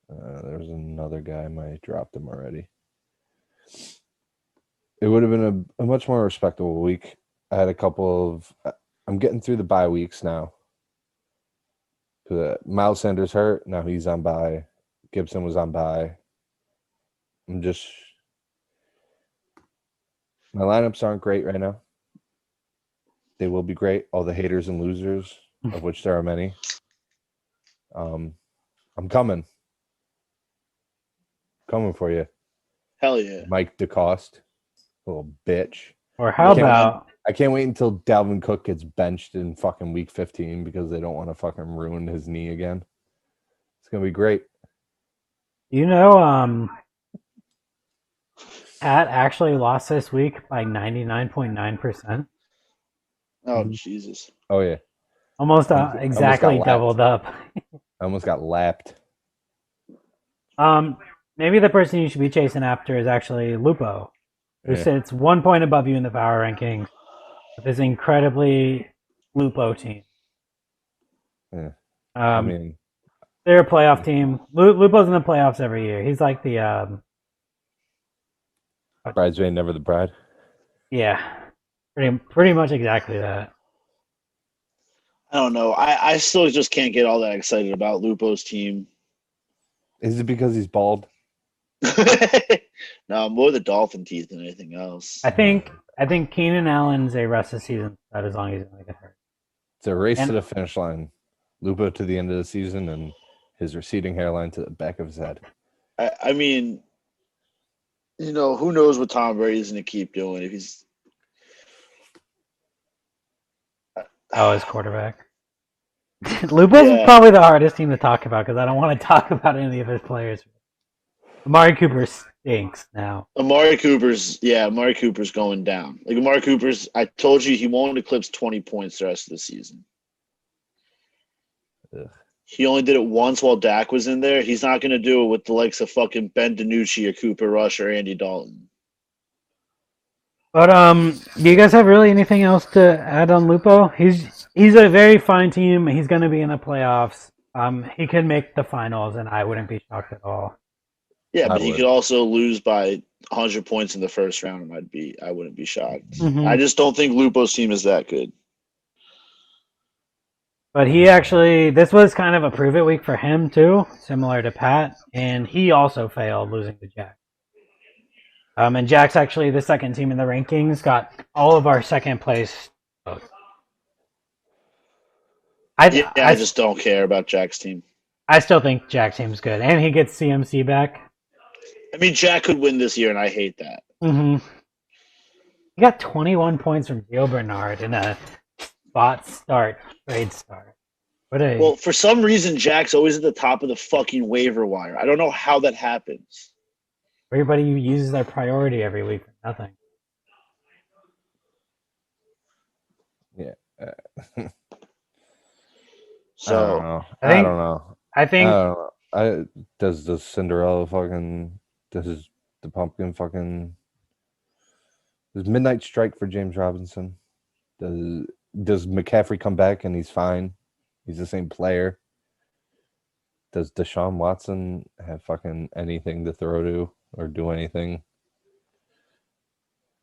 there was another guy, I might have dropped him already. It would have been a much more respectable week. I had a couple of I'm getting through the bye weeks now. Miles Sanders hurt, now he's on bye. Gibson was on bye. My lineups aren't great right now. They will be great. All the haters and losers, of which there are many. I'm coming. Coming for you. Hell yeah. Mike DeCoste. Little bitch. Or how about... I can't wait until Dalvin Cook gets benched in fucking week 15 because they don't want to fucking ruin his knee again. It's going to be great. Pat actually lost this week by 99.9%. Oh, Jesus. Oh, yeah. Almost exactly doubled up. I almost got lapped. Maybe the person you should be chasing after is actually Lupo, who sits 1 point above you in the power rankings with this incredibly Lupo team. Yeah. I mean, they're a playoff team. Lupo's in the playoffs every year. He's like the bridesmaid, never the bride. Yeah, pretty much exactly that. I don't know. I still just can't get all that excited about Lupo's team. Is it because he's bald? No, more the dolphin teeth than anything else. I think Keenan Allen's a rest of the season that as long as he's going to get hurt. It's a race to the finish line. Lupo to the end of the season and his receding hairline to the back of his head. I mean, who knows what Tom Brady's going to keep doing if he's. His quarterback. Lupo's probably the hardest team to talk about because I don't want to talk about any of his players. Amari Cooper stinks now. Amari Cooper's going down. Like Amari Cooper's, I told you he won't eclipse 20 points the rest of the season. Ugh. He only did it once while Dak was in there. He's not going to do it with the likes of fucking Ben DiNucci or Cooper Rush or Andy Dalton. But do you guys have really anything else to add on Lupo? He's a very fine team. He's going to be in the playoffs. He could make the finals, and I wouldn't be shocked at all. Yeah, but he could also lose by 100 points in the first round, and I wouldn't be shocked. Mm-hmm. I just don't think Lupo's team is that good. But this was kind of a prove it week for him too, similar to Pat, and he also failed losing to Jack. And Jack's actually the second team in the rankings, got all of our second place votes. I just don't care about Jack's team. I still think Jack's team's good, and he gets CMC back. I mean, Jack could win this year, and I hate that. Mm-hmm. He got 21 points from Gio Bernard in a spot start trade start. Well, for some reason, Jack's always at the top of the fucking waiver wire. I don't know how that happens. Everybody uses their priority every week for nothing. Yeah. So I don't know. I think does the Cinderella fucking does the pumpkin fucking does midnight strike for James Robinson? Does McCaffrey come back and he's fine? He's the same player. Does Deshaun Watson have fucking anything to throw to or do anything?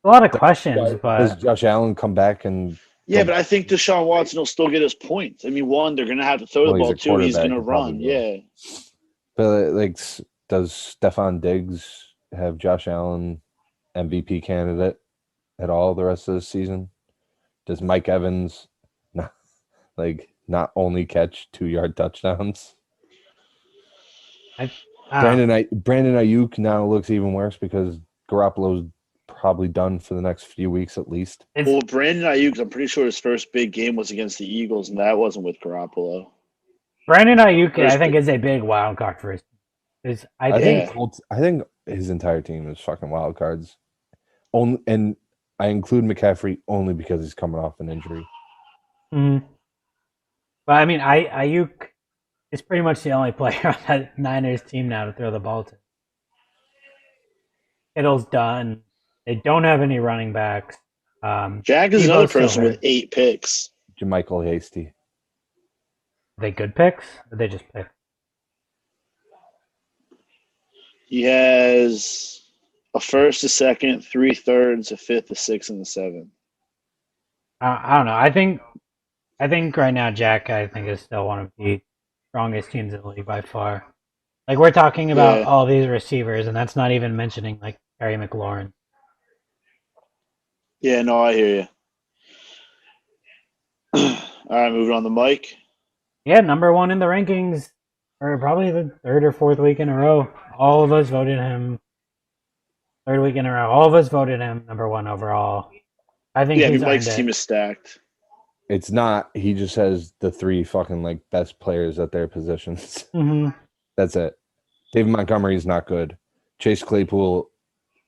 A lot of questions, but does Josh Allen come back and? Yeah, but I think Deshaun Watson will still get his points. I mean, one, they're going to have to throw the ball. Two, he's going to run. Yeah. But does Stephon Diggs have Josh Allen MVP candidate at all the rest of the season? Does Mike Evans not only catch 2-yard touchdowns? Brandon Ayuk now looks even worse because Garoppolo's probably done for the next few weeks at least. Well, Brandon Ayuk, I'm pretty sure his first big game was against the Eagles, and that wasn't with Garoppolo. Brandon Ayuk, I think, is a big wild card for his team. I think his entire team is fucking wild cards. And I include McCaffrey only because he's coming off an injury. Mm-hmm. But I mean, Ayuk is pretty much the only player on that Niners team now to throw the ball to. Kittle's done. They don't have any running backs. Jack is another person with 8 picks. JaMychal Hasty. Are they good picks? Or they just pick? He has a first, a second, 3 thirds, a fifth, a sixth, and a seventh. I don't know. I think right now Jack, is still one of the strongest teams in the league by far. Like, we're talking about all these receivers, and that's not even mentioning like Terry McLaurin. Yeah, no, I hear you. All right, moving on the mic. Yeah, number one in the rankings for probably the third or fourth week in a row. All of us voted him. Third week in a row. All of us voted him number one overall. I think Mike's team is stacked. It's not. He just has the 3 fucking best players at their positions. Mm-hmm. That's it. David Montgomery is not good. Chase Claypool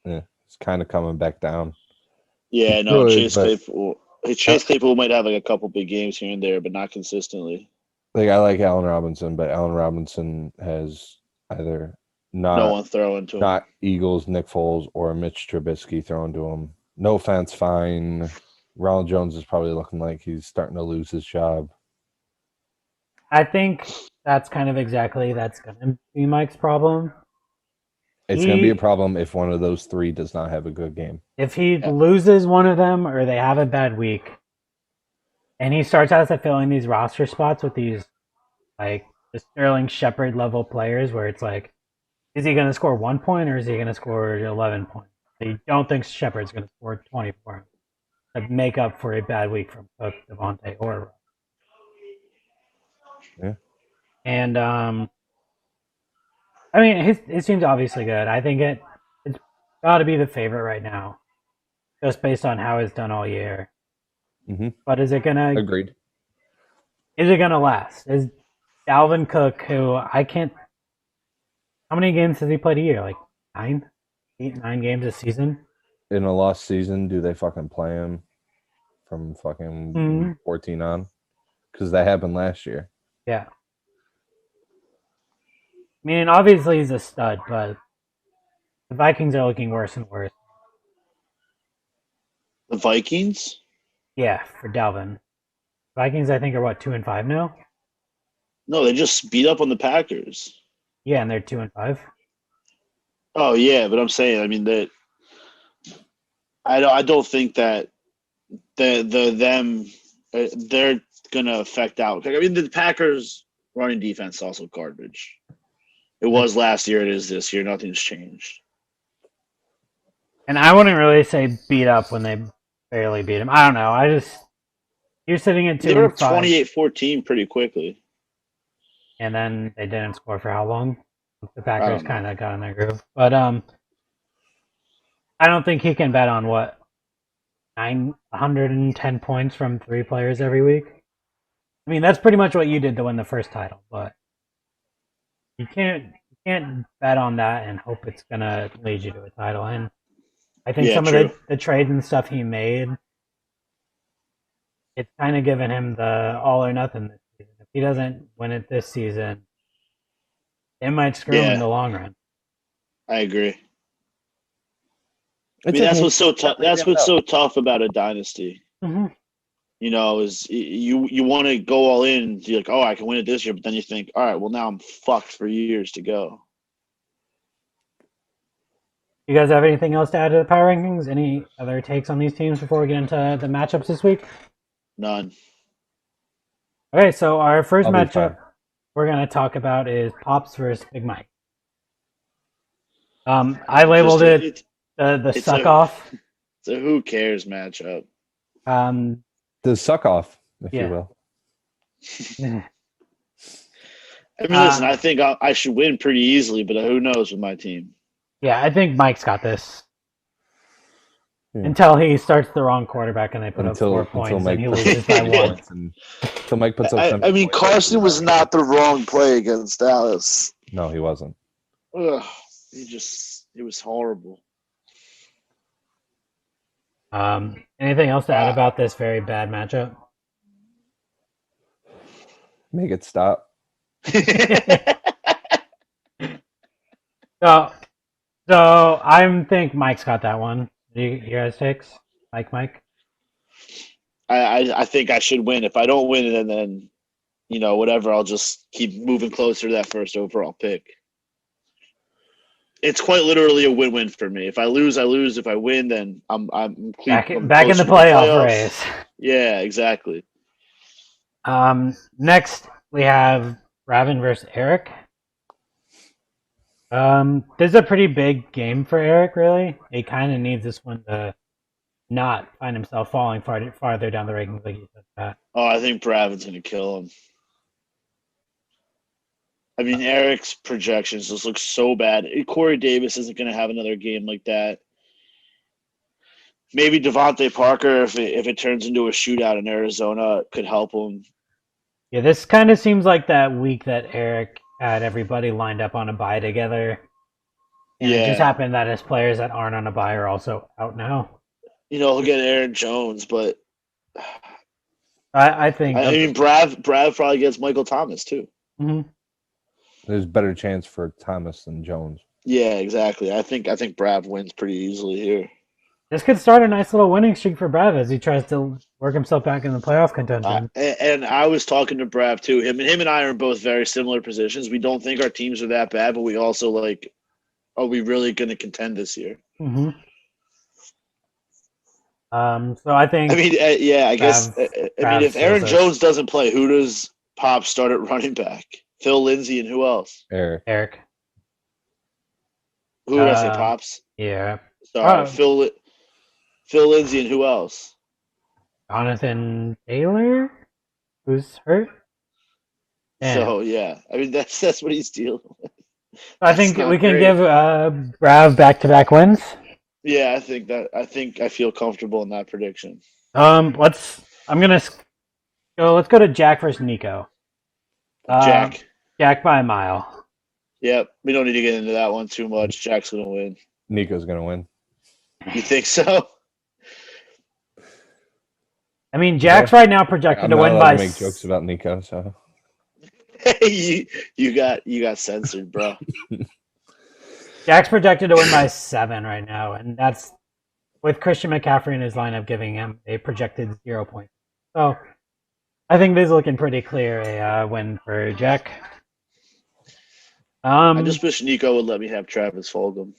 is kind of coming back down. Yeah, no, Chase Claypool might have a couple big games here and there, but not consistently. Like I like Allen Robinson, but Allen Robinson has either No not one throwing to him. not Eagles, Nick Foles, or Mitch Trubisky thrown to him. No offense, fine. Ronald Jones is probably looking like he's starting to lose his job. I think that's kind of that's going to be Mike's problem. It's going to be a problem if one of those three does not have a good game. If he loses one of them or they have a bad week, and he starts out to filling these roster spots with these, like, the Sterling Shepard level players where it's like, is he going to score 1 point or is he going to score 11 points? I don't think Shepard's going to score 24 to make up for a bad week from Cook, Devontae, or Russ. Yeah. And, I mean, his team's obviously good. I think it's got to be the favorite right now, just based on how it's done all year. Mm-hmm. But is it gonna? Agreed. Is it gonna last? Is Dalvin Cook, who I can't? How many games has he played a year? Like 9, 8, 9 games a season. In a lost season, do they fucking play him from fucking 14 on? Because that happened last year. Yeah. I mean, obviously he's a stud, but the Vikings are looking worse and worse. The Vikings? Yeah, for Dalvin. Vikings, I think, are what, 2-5 now? No, they just beat up on the Packers. Yeah, and they're 2-5. Oh yeah, but I'm saying, I mean that. I don't think that they're gonna affect out. I mean, the Packers' running defense is also garbage. It was last year. It is this year. Nothing's changed. And I wouldn't really say beat up when they barely beat him. I don't know. You're sitting at 2-5. They were up 28-14 pretty quickly. And then they didn't score for how long? The Packers kind of got in their groove. But I don't think he can bet on 910 points from 3 players every week. I mean, that's pretty much what you did to win the first title, but you can't bet on that and hope it's gonna lead you to a title. And I think some of the trades and stuff he made, it's kind of given him the all or nothing this season. If he doesn't win it this season, it might screw him in the long run. I agree. I mean, that's what's so tough. That's what's so tough about a dynasty. Mm-hmm. You know, is you want to go all in. You're like, oh, I can win it this year, but then you think, all right, well, now I'm fucked for years to go. You guys have anything else to add to the power rankings? Any other takes on these teams before we get into the matchups this week? None. Okay, so our first matchup we're going to talk about is Pops versus Big Mike. I labeled it the suck off. It's a who cares matchup. The suck off, if you will. I mean, listen, I think I should win pretty easily, but who knows with my team. Yeah, I think Mike's got this. Yeah. Until he starts the wrong quarterback and they put up 4 points and he loses by 1. Until Mike puts up I mean, Carson was not the wrong play against Dallas. No, he wasn't. Ugh, it was horrible. Anything else to add about this very bad matchup? Make it stop. So I think Mike's got that one. You guys takes? Mike? I think I should win. If I don't win, and then whatever, I'll just keep moving closer to that first overall pick. It's quite literally a win-win for me. If I lose, I lose. If I win, then I'm back in the playoff race. Yeah, exactly. Next we have Raven versus Eric. This is a pretty big game for Eric, really. He kind of needs this one to not find himself falling farther down the rankings like you said, Pat. Oh, I think Bravin's going to kill him. I mean, Eric's projections just look so bad. Corey Davis isn't going to have another game like that. Maybe Devontae Parker, if it turns into a shootout in Arizona, could help him. Yeah, this kind of seems like that week that Eric had everybody lined up on a bye together. And it just happened that his players that aren't on a bye are also out now. He'll get Aaron Jones, but I think. I mean, Brav probably gets Michael Thomas too. Mm-hmm. There's a better chance for Thomas than Jones. Yeah, exactly. I think Brav wins pretty easily here. This could start a nice little winning streak for Brav as he tries to work himself back in the playoff contention. And I was talking to Brav too. Him and I are in both very similar positions. We don't think our teams are that bad, but we also like, are we really going to contend this year? Mm-hmm. So I think. I mean, yeah, I guess. I mean, if Aaron Jones doesn't play, who does Pop start at running back? Phil Lindsay and who else? Eric. Who did I say? Pops. Yeah. Sorry, Phil Lindsay and who else? Jonathan Taylor, who's hurt. So yeah, I mean that's what he's dealing with. I think we can give Brav back-to-back wins. Yeah, I feel comfortable in that prediction. Let's go to Jack versus Nico. Jack by a mile. Yep, we don't need to get into that one too much. Jack's gonna win. Nico's gonna win. You think so? I mean, Jack's right now projected to win by. I'm not allowed to make jokes about Nico, so. you got censored, bro. Jack's projected to win by 7 right now, and that's with Christian McCaffrey in his lineup giving him a projected 0 points. So I think this is looking pretty clear a win for Jack. I just wish Nico would let me have Travis Fulgham.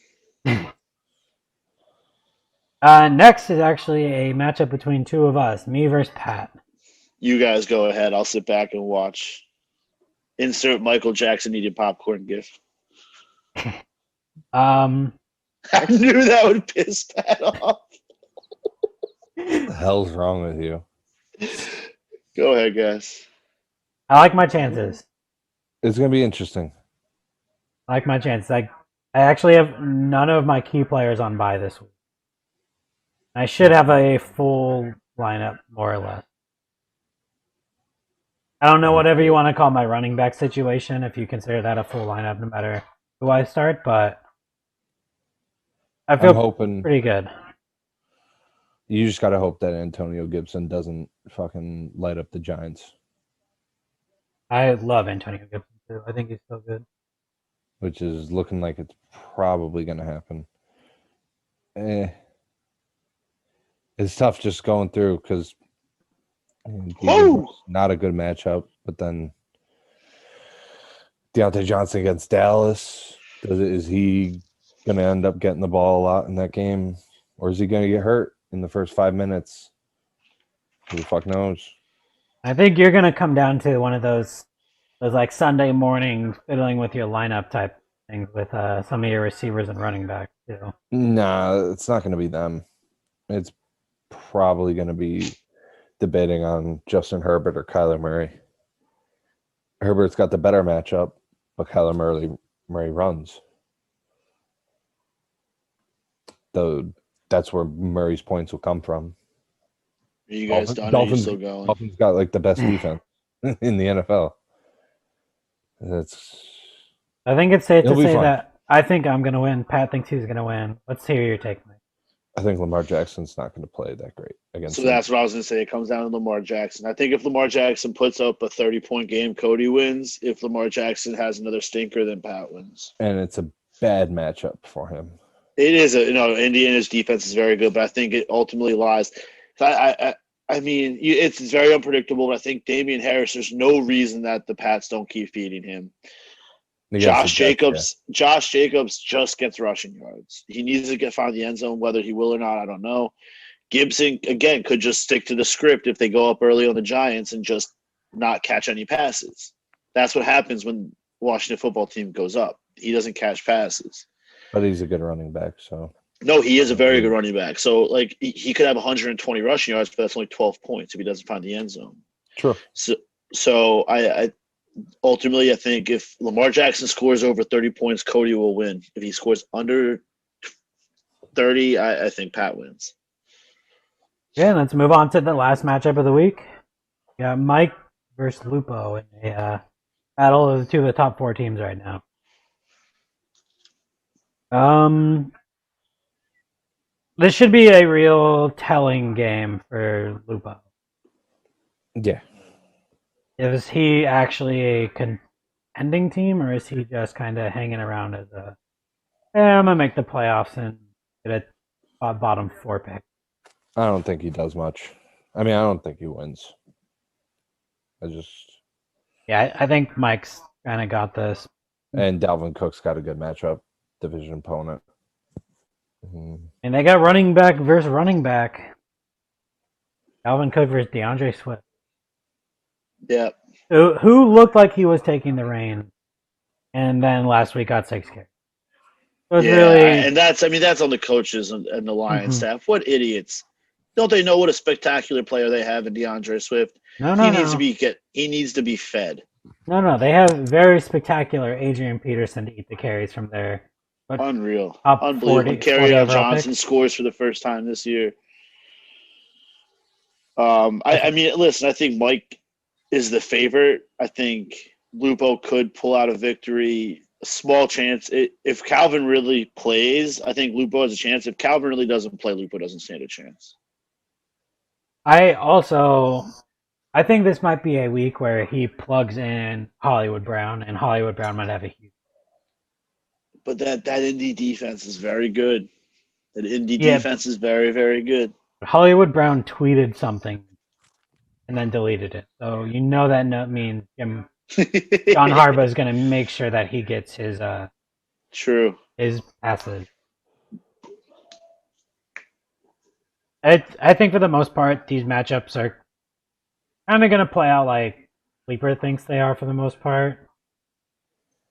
Next is actually a matchup between two of us, me versus Pat. You guys go ahead. I'll sit back and watch. Insert Michael Jackson eating popcorn gif. I knew that would piss Pat off. What the hell's wrong with you? Go ahead, guys. I like my chances. It's gonna be interesting. I like my chances. I actually have none of my key players on bye this week. I should have a full lineup, more or less. I don't know whatever you want to call my running back situation, if you consider that a full lineup, no matter who I start, but I feel hoping pretty good. You just gotta hope that Antonio Gibson doesn't fucking light up the Giants. I love Antonio Gibson too. I think he's so good. Which is looking like it's probably gonna happen. It's tough just going through because not a good matchup. But then Deontay Johnson against Dallas, is he going to end up getting the ball a lot in that game? Or is he going to get hurt in the first 5 minutes? Who the fuck knows? I think you're going to come down to one of those like Sunday morning fiddling with your lineup type things with some of your receivers and running backs too. Nah, it's not going to be them. It's probably going to be debating on Justin Herbert or Kyler Murray. Herbert's got the better matchup, but Kyler Murray runs. Though that's where Murray's points will come from. Are you guys done? Are you still going? Dolphins got like the best defense in the NFL. I think it's safe to say that I think I'm going to win. Pat thinks he's going to win. Let's hear your take, Mike. I think Lamar Jackson's not going to play that great against. So that's what I was going to say. It comes down to Lamar Jackson. I think if Lamar Jackson puts up a 30-point game, Cody wins. If Lamar Jackson has another stinker, then Pat wins. And it's a bad matchup for him. It is. Indiana's defense is very good, but I think it ultimately lies. I mean, it's very unpredictable. But I think Damian Harris. There's no reason that the Pats don't keep feeding him. Josh Jacobs just gets rushing yards. He needs to find the end zone. Whether he will or not, I don't know. Gibson, again, could just stick to the script if they go up early on the Giants and just not catch any passes. That's what happens when Washington football team goes up. He doesn't catch passes. But he's a good running back, so. No, he is a very good running back. So, like, he could have 120 rushing yards, but that's only 12 points if he doesn't find the end zone. True. So I ultimately, I think if Lamar Jackson scores over 30 points, Cody will win. If he scores under 30, I think Pat wins. Yeah, let's move on to the last matchup of the week. Yeah, Mike versus Lupo in a battle of two of the top 4 teams right now. This should be a real telling game for Lupo. Yeah. Is he actually a contending team, or is he just kind of hanging around as a, I'm going to make the playoffs and get a bottom 4 pick? I don't think he does much. I mean, I don't think he wins. Yeah, I think Mike's kind of got this. And Dalvin Cook's got a good matchup, division opponent. Mm-hmm. And they got running back versus running back. Dalvin Cook versus DeAndre Swift. Yeah. Who looked like he was taking the reins, and then last week got 6 carries. So it's and that's on the coaches and the Lions staff. What idiots! Don't they know what a spectacular player they have in DeAndre Swift? He needs to be fed. No. They have very spectacular Adrian Peterson to eat the carries from there. Unreal. Unbelievable. Kerryon Johnson scores for the first time this year. I mean, listen, I think Mike is the favorite. I think Lupo could pull out a victory. A small chance. If Calvin really plays, I think Lupo has a chance. If Calvin really doesn't play, Lupo doesn't stand a chance. I think this might be a week where he plugs in Hollywood Brown, and Hollywood Brown might have a huge. But that Indy defense is very good. That Indy defense is very, very good. Hollywood Brown tweeted something and then deleted it. So you know that means John Harbaugh is going to make sure that he gets his his passes. I think for the most part, these matchups are kind of going to play out like Sleeper thinks they are for the most part.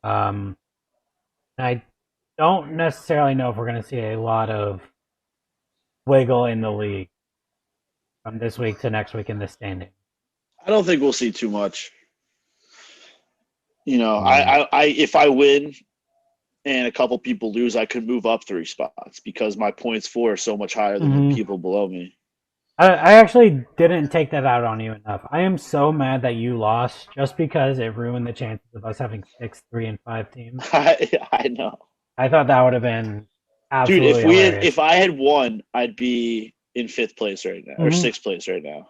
I don't necessarily know if we're going to see a lot of wiggle in the league from this week to next week in the standing. I don't think we'll see too much. You know, I if I win and a couple people lose, I could move up 3 spots because my points for are so much higher than the people below me. I actually didn't take that out on you enough. I am so mad that you lost just because it ruined the chances of us having 6, 3, and 5 teams. I know. I thought that would have been absolutely hilarious. If I had won, I'd be in 5th place right now or 6th place right now.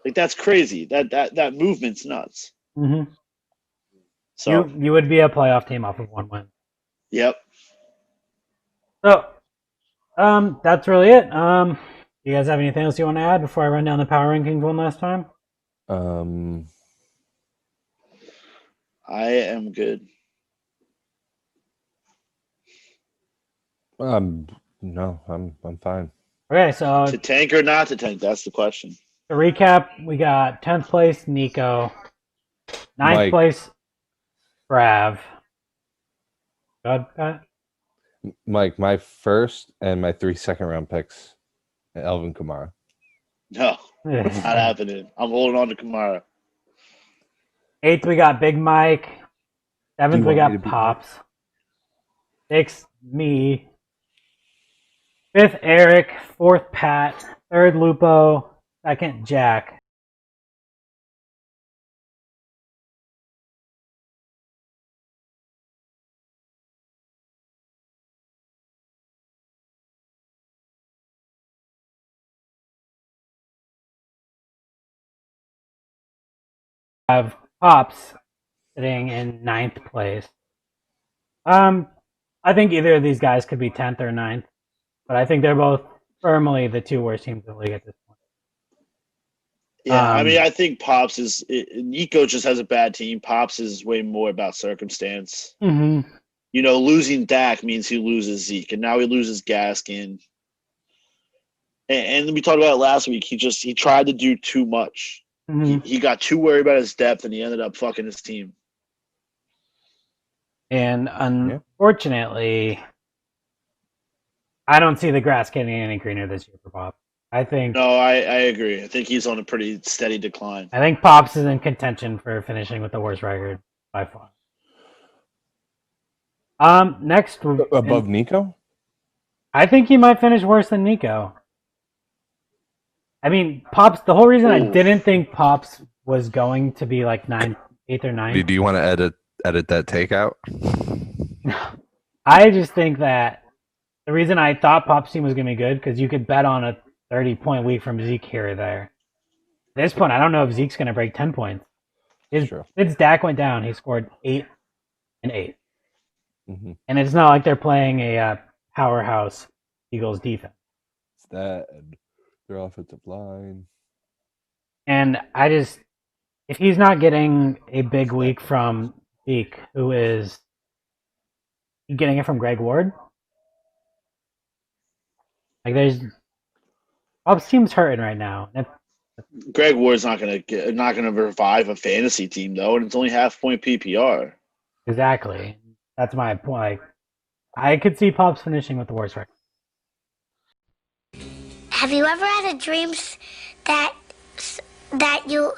Like that's crazy. That movement's nuts. Mm-hmm. So you would be a playoff team off of 1 win. Yep. So, that's really it. You guys have anything else you want to add before I run down the power rankings one last time? I am good. No, I'm fine. Okay, so to tank or not to tank, that's the question. To recap, we got 10th place Nico, 9th place Brav. Go ahead, Pat. Mike, my first and my 3 second-round picks, Alvin Kamara. No, not happening. I'm holding on to Kamara. 8th, we got Big Mike. 7th, we got Pops. 6th, me. 5th, Eric. 4th, Pat. 3rd, Lupo. 2nd, Jack. Have Pops sitting in 9th place. I think either of these guys could be 10th or 9th, but I think they're both firmly the 2 worst teams in the league at this point. Yeah, I mean, I think Pops is Nico just has a bad team. Pops is way more about circumstance. Mm-hmm. You know, losing Dak means he loses Zeke, and now he loses Gaskin. And we talked about it last week. He tried to do too much. Mm-hmm. He got too worried about his depth, and he ended up fucking his team. And unfortunately, I don't see the grass getting any greener this year for Pop. I agree. I think he's on a pretty steady decline. I think Pops is in contention for finishing with the worst record by far. Next above Nico? I think he might finish worse than Nico. I mean, Pops. The whole reason I didn't think Pops was going to be like 8th or 9th. Do you want to edit that takeout? I just think that the reason I thought Pops' team was going to be good because you could bet on a 30-point week from Zeke here or there. At this point, I don't know if Zeke's going to break 10 points. Since Dak went down, he scored 8 and 8. Mm-hmm. And it's not like they're playing a powerhouse Eagles defense. It's that and their offensive line. And if he's not getting a big week from Zeke, who is getting it from Greg Ward, like Bob's team's hurting right now. Greg Ward's not gonna revive a fantasy team though, and it's only half-point PPR. Exactly. That's my point. I could see Pops finishing with the worst record. Have you ever had a dream that you